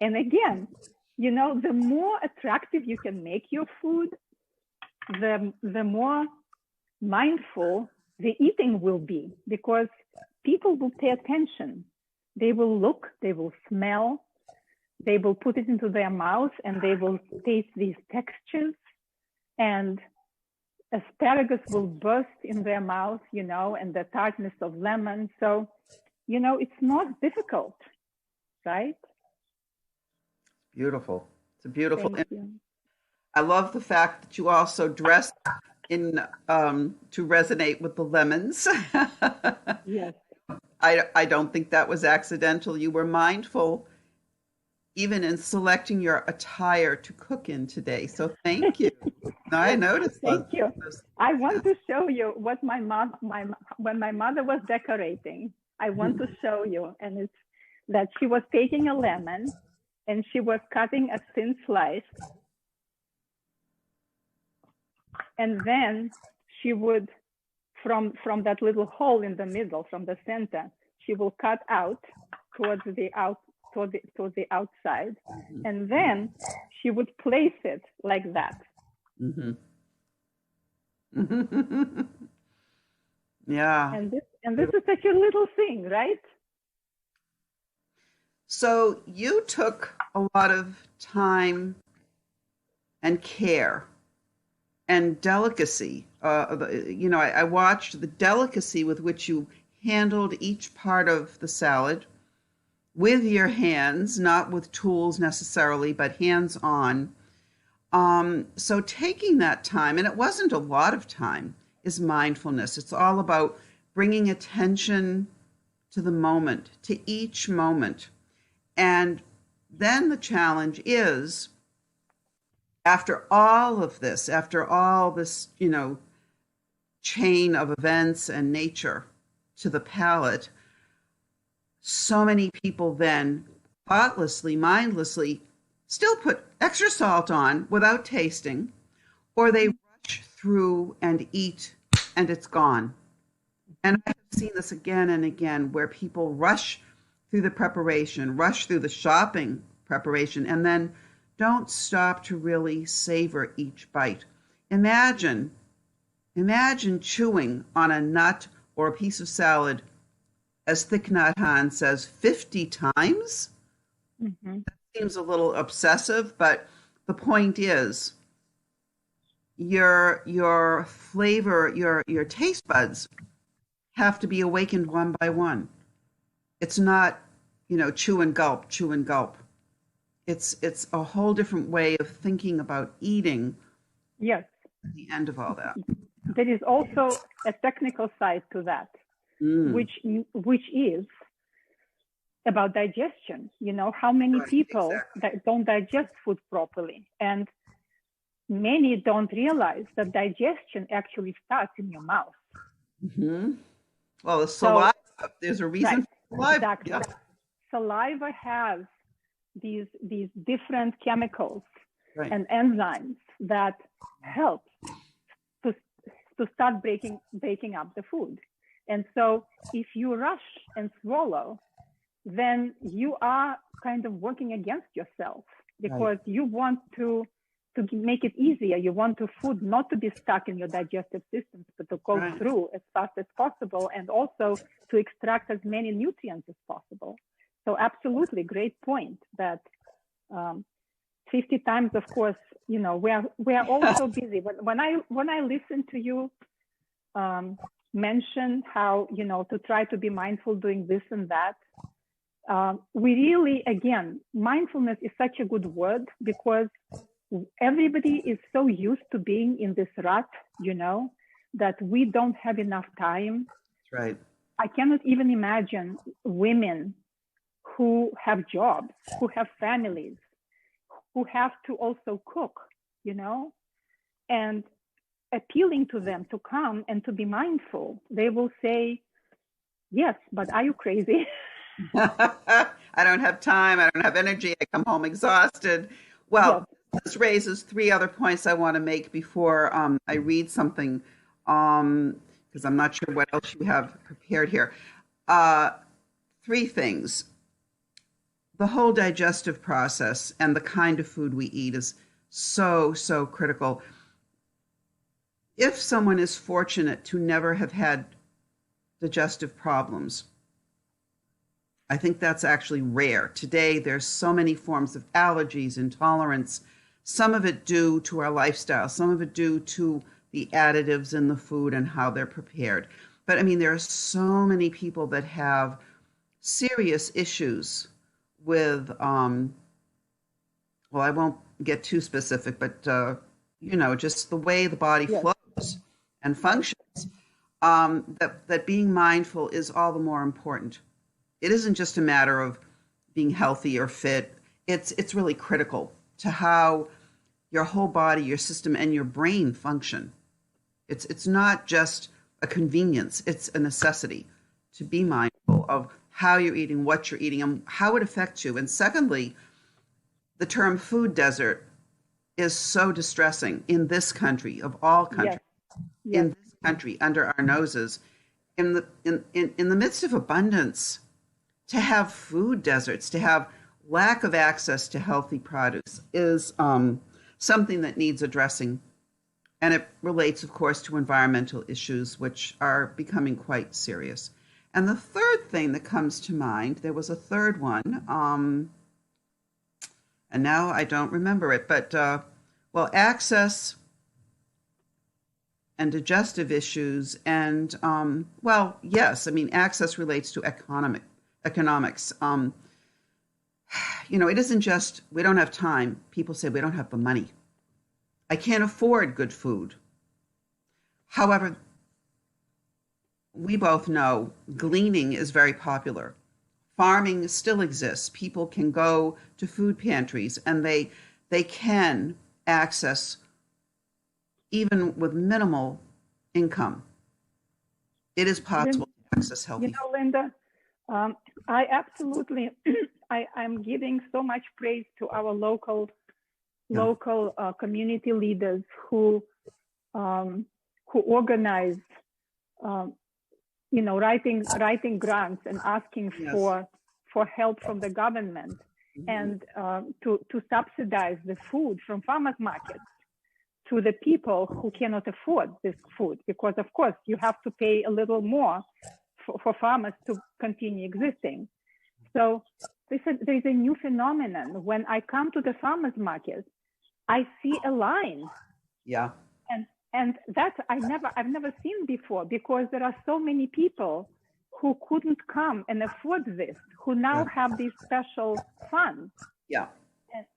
And again, you know, the more attractive you can make your food, the more mindful the eating will be, because people will pay attention. They will look, they will smell, they will put it into their mouth, and they will taste these textures, and asparagus will burst in their mouth, you know, and the tartness of lemon. So, you know, it's not difficult, right? Beautiful. It's a beautiful. Thank you. I love the fact that you also dressed in to resonate with the lemons. Yes. I don't think that was accidental. You were mindful even in selecting your attire to cook in today. So thank you. I noticed. Thank you. I want to show you what when my mother was decorating. I want to show you, and it's that she was taking a lemon and she was cutting a thin slice, and then she would, from that little hole in the middle, from the center, she will cut out towards the outside, and then she would place it like that. Mm-hmm. Yeah. And this is such a little thing, right? So you took a lot of time and care and delicacy. You know, I watched the delicacy with which you handled each part of the salad with your hands, not with tools necessarily, but hands-on. So taking that time, and it wasn't a lot of time, is mindfulness. It's all about bringing attention to the moment, to each moment. And then the challenge is, after all this, you know, chain of events and nature to the palate, so many people then thoughtlessly, mindlessly, still put extra salt on without tasting, or they rush through and eat and it's gone. And I've seen this again and again, where people rush through the preparation, rush through the shopping preparation, and then don't stop to really savor each bite. Imagine chewing on a nut or a piece of salad, as Thich Nhat Hanh says, 50 times. Mm-hmm. That seems a little obsessive, but the point is, your flavor, your taste buds have to be awakened one by one. It's not, you know, chew and gulp, chew and gulp. It's a whole different way of thinking about eating. Yes. At the end of all that. There is also a technical side to that, which is about digestion. You know, how many people that don't digest food properly, and many don't realize that digestion actually starts in your mouth. Mm-hmm. Well, the saliva, there's a reason. Right, for saliva. exactly. Yeah. Saliva has these different chemicals Right. and enzymes that help to start breaking up the food. And so if you rush and swallow, then you are kind of working against yourself, because you want to make it easier. You want the food not to be stuck in your digestive systems, but to go through as fast as possible, and also to extract as many nutrients as possible. So absolutely, great point that 50 times, of course, you know, we are all so busy. When I listen to you mention how, you know, to try to be mindful doing this and that, we really, again, mindfulness is such a good word, because everybody is so used to being in this rut, you know, that we don't have enough time. That's right. I cannot even imagine women who have jobs, who have families, who have to also cook, you know, and appealing to them to come and to be mindful. They will say, yes, but are you crazy? I don't have time. I don't have energy. I come home exhausted. Well, this raises three other points I want to make before I read something, because I'm not sure what else you have prepared here. Three things. The whole digestive process and the kind of food we eat is so, so critical. If someone is fortunate to never have had digestive problems, I think that's actually rare. Today, there's so many forms of allergies, intolerance, some of it due to our lifestyle, some of it due to the additives in the food and how they're prepared. But I mean, there are so many people that have serious issues with, well, I won't get too specific, but, just the way the body flows and functions, that being mindful is all the more important. It isn't just a matter of being healthy or fit. It's really critical to how your whole body, your system, and your brain function. It's not just a convenience. It's a necessity to be mindful of how you're eating, what you're eating, and how it affects you. And secondly, the term food desert is so distressing in this country, of all countries, in this country, under our noses, in the midst of abundance. To have food deserts, to have lack of access to healthy produce is something that needs addressing. And it relates, of course, to environmental issues, which are becoming quite serious. And the third thing that comes to mind, there was a third one, and now I don't remember it, but, access and digestive issues. And, yes, I mean, access relates to economics. It isn't just, we don't have time. People say we don't have the money. I can't afford good food. However, we both know gleaning is very popular. Farming still exists. People can go to food pantries and they can access, even with minimal income, it is possible to access healthy food. Linda, I absolutely, I'm giving so much praise to our local community leaders who organized, writing grants and asking for help from the government and to subsidize the food from farmers markets to the people who cannot afford this food, because of course you have to pay a little more for farmers to continue existing. So there's a new phenomenon. When I come to the farmers market, I see a line. Yeah. And that I've never seen before, because there are so many people who couldn't come and afford this, who now have these special funds. Yeah.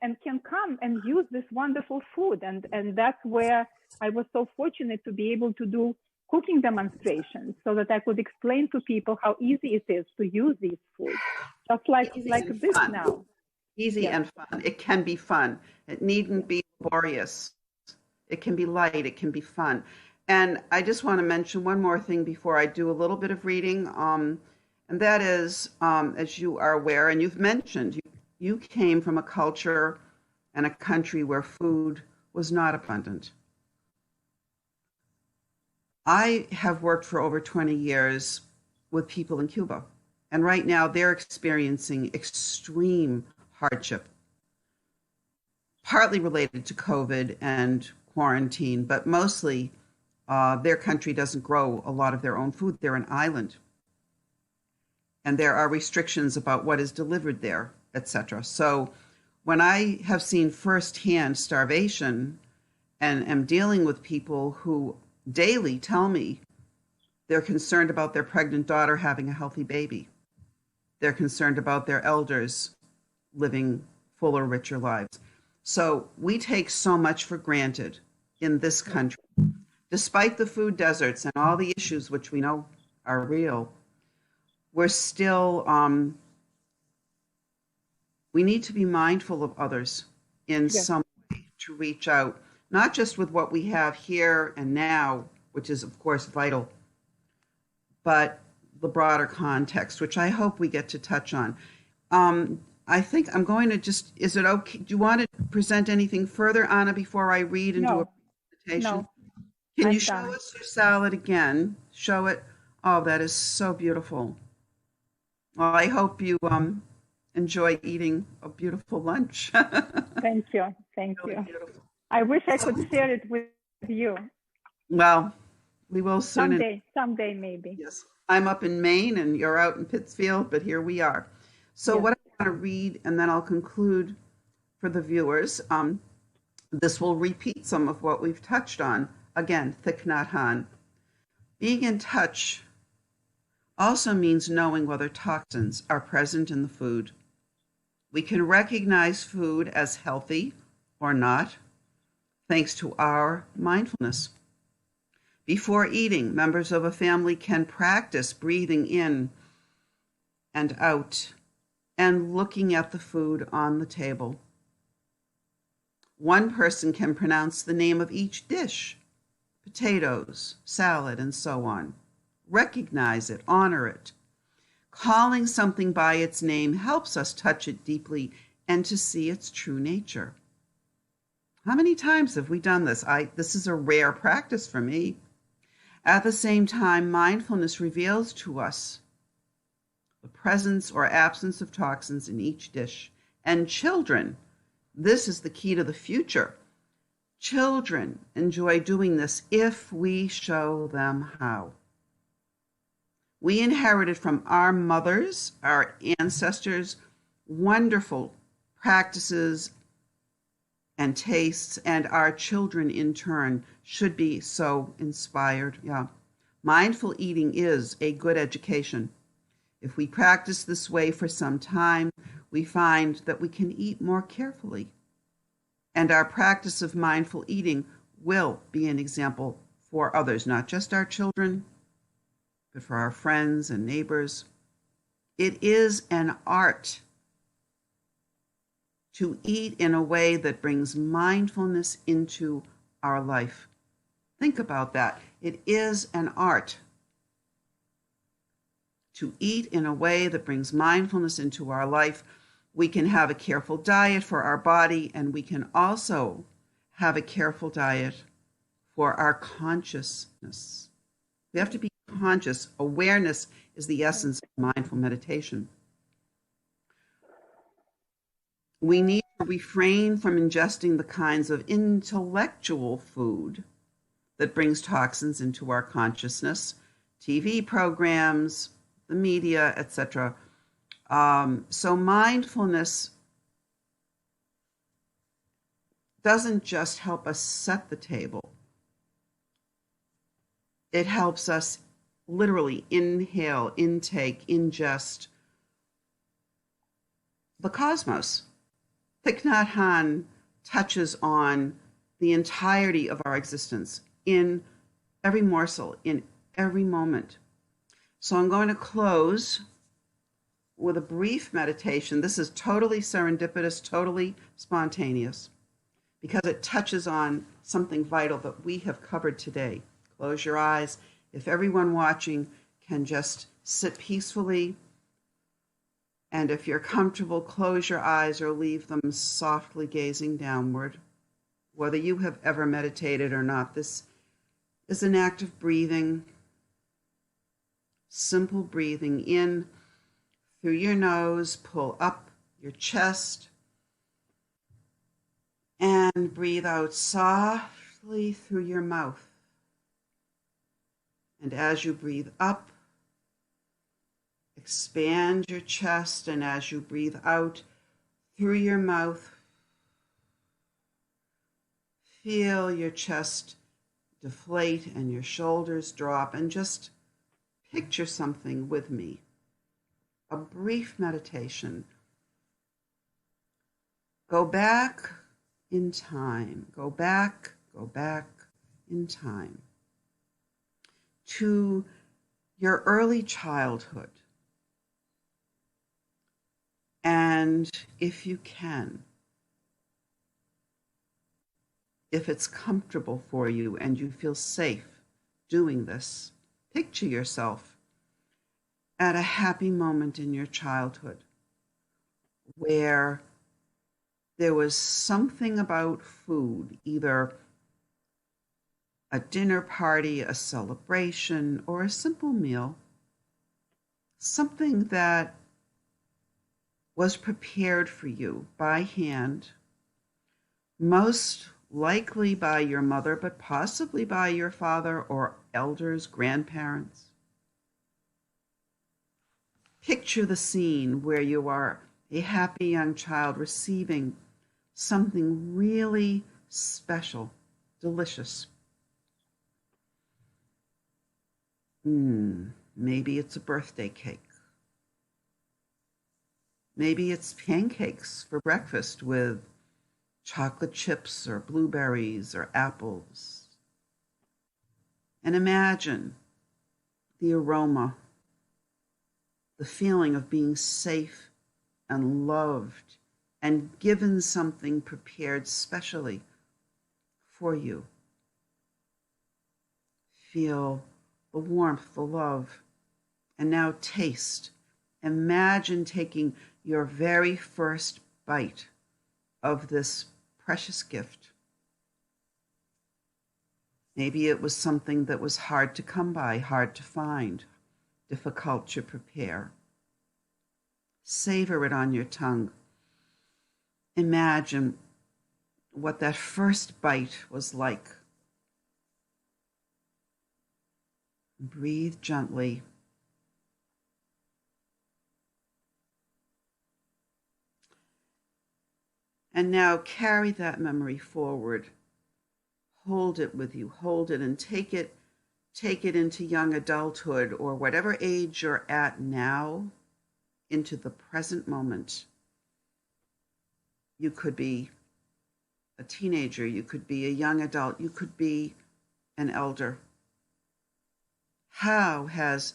And can come and use this wonderful food. And that's where I was so fortunate to be able to do cooking demonstrations so that I could explain to people how easy it is to use these foods, just like this fun. Now. Easy and fun. It can be fun. It needn't be laborious. It can be light. It can be fun. And I just want to mention one more thing before I do a little bit of reading. And that is, as you are aware, and you've mentioned, you came from a culture and a country where food was not abundant. I have worked for over 20 years with people in Cuba, and right now they're experiencing extreme hardship, partly related to COVID and quarantine, but mostly their country doesn't grow a lot of their own food. They're an island, and there are restrictions about what is delivered there, etc. So when I have seen firsthand starvation and am dealing with people who daily tell me they're concerned about their pregnant daughter having a healthy baby, they're concerned about their elders living fuller, richer lives. So we take so much for granted in this country. Despite the food deserts and all the issues which we know are real, we're still, we need to be mindful of others in some way, to reach out, not just with what we have here and now, which is of course vital, but the broader context, which I hope we get to touch on. I think I'm going to just, is it okay? Do you want to present anything further, Anna, before I read and do a No, presentation? no, Can you I'm show done. us your salad again? Show it. Oh, that is so beautiful. Well, I hope you enjoy eating a beautiful lunch. Thank you. Thank Really you. beautiful. I wish I could share it with you Well, we will soon. someday maybe. Yes. I'm up in Maine and you're out in Pittsfield, but here we are. So Yes. what I want to read, and then I'll conclude for the viewers. This will repeat some of what we've touched on. Again, Thich Nhat Hanh. Being in touch also means knowing whether toxins are present in the food. We can recognize food as healthy or not, thanks to our mindfulness. Before eating, members of a family can practice breathing in and out and looking at the food on the table. One person can pronounce the name of each dish, potatoes, salad, and so on. Recognize it, honor it. Calling something by its name helps us touch it deeply and to see its true nature. How many times have we done this? This is a rare practice for me. At the same time, mindfulness reveals to us the presence or absence of toxins in each dish. And children, this is the key to the future. Children enjoy doing this if we show them how. We inherited from our mothers, our ancestors, wonderful practices and tastes, and our children in turn should be so inspired. Yeah. Mindful eating is a good education. If we practice this way for some time, we find that we can eat more carefully. And our practice of mindful eating will be an example for others, not just our children, but for our friends and neighbors. It is an art to eat in a way that brings mindfulness into our life. Think about that. It is an art to eat in a way that brings mindfulness into our life. We can have a careful diet for our body, and we can also have a careful diet for our consciousness. We have to be conscious. Awareness is the essence of mindful meditation. We need to refrain from ingesting the kinds of intellectual food that brings toxins into our consciousness, TV programs, the media, etc. So mindfulness doesn't just help us set the table. It helps us literally inhale, intake, ingest the cosmos. Thich Nhat Hanh touches on the entirety of our existence in every morsel, in every moment. So I'm going to close with a brief meditation. This is totally serendipitous, totally spontaneous, because it touches on something vital that we have covered today. Close your eyes. If everyone watching can just sit peacefully, and if you're comfortable, close your eyes or leave them softly gazing downward. Whether you have ever meditated or not, this is an act of breathing, simple breathing in through your nose, pull up your chest, and breathe out softly through your mouth. And as you breathe up, expand your chest, and as you breathe out through your mouth, feel your chest deflate and your shoulders drop, and just picture something with me. A brief meditation. Go back in time. Go back in time to your early childhood. And if you can, if it's comfortable for you and you feel safe doing this, picture yourself at a happy moment in your childhood, where there was something about food, either a dinner party, a celebration, or a simple meal, something that was prepared for you by hand, most likely by your mother, but possibly by your father or elders, grandparents. Picture the scene where you are a happy young child receiving something really special, delicious. Maybe it's a birthday cake. Maybe it's pancakes for breakfast with chocolate chips or blueberries or apples. And imagine the aroma, the feeling of being safe and loved and given something prepared specially for you. Feel the warmth, the love, and now taste. Imagine taking your very first bite of this precious gift. Maybe it was something that was hard to come by, hard to find, difficult to prepare. Savor it on your tongue. Imagine what that first bite was like. Breathe gently. And now carry that memory forward. Hold it with you. Hold it and take it into young adulthood or whatever age you're at now, into the present moment. You could be a teenager. You could be a young adult. You could be an elder. How has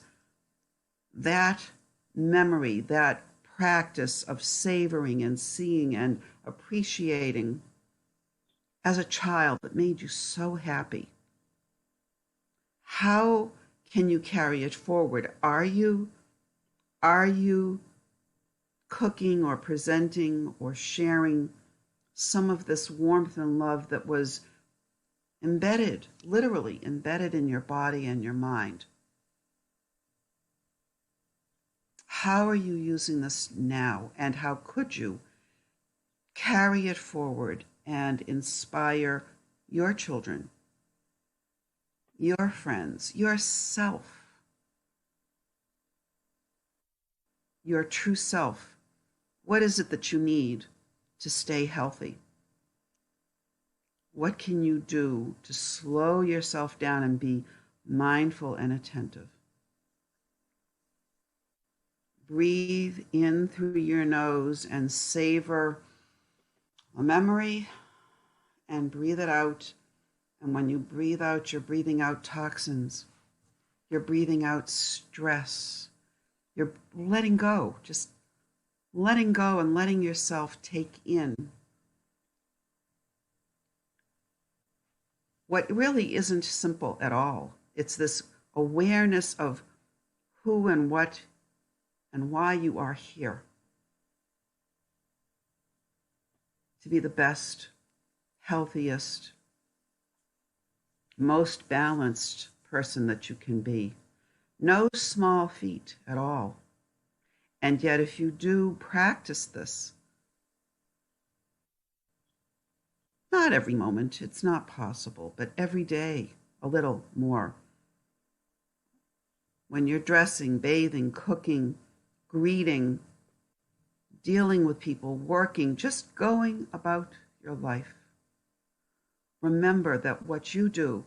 that memory, that practice of savoring and seeing and appreciating as a child that made you so happy, how can you carry it forward? Are you cooking or presenting or sharing some of this warmth and love that was embedded, literally embedded in your body and your mind? How are you using this now, and how could you carry it forward and inspire your children, your friends, yourself, your true self? What is it that you need to stay healthy? What can you do to slow yourself down and be mindful and attentive? Breathe in through your nose and savor a memory, and breathe it out. And when you breathe out, you're breathing out toxins. You're breathing out stress. You're letting go, just letting go and letting yourself take in what really isn't simple at all. It's this awareness of who and what and why you are here. To be the best, healthiest, most balanced person that you can be. No small feat at all. And yet, if you do practice this, not every moment, it's not possible, but every day, a little more. When you're dressing, bathing, cooking, greeting, dealing with people, working, just going about your life, remember that what you do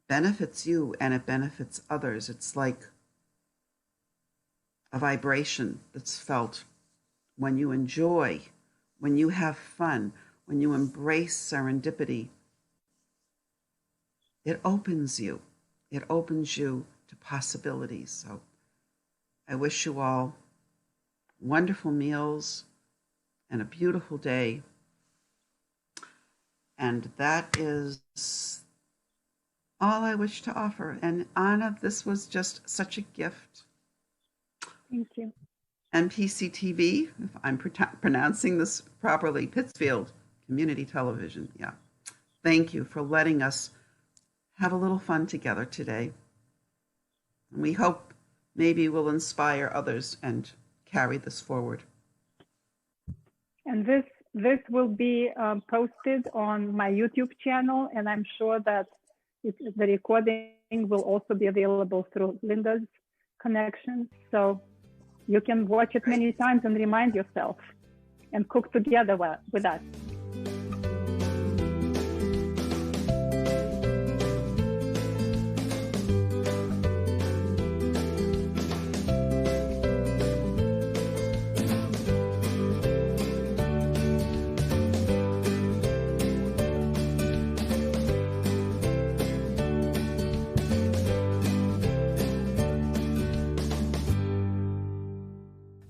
benefits you and it benefits others. It's like a vibration that's felt when you enjoy, when you have fun, when you embrace serendipity. It opens you. It opens you to possibilities. So I wish you all wonderful meals and a beautiful day. And that is all I wish to offer. And Anna, this was just such a gift. Thank you. MPCTV, if I'm pronouncing this properly, Pittsfield Community Television. Yeah. Thank you for letting us have a little fun together today. And we hope maybe we'll inspire others and carry this forward. And this will be posted on my YouTube channel, and I'm sure that the recording will also be available through Linda's connection. So you can watch it many times and remind yourself and cook together with us.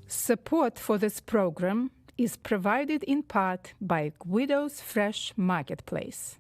Support for this program is provided in part by Guido's Fresh Marketplace.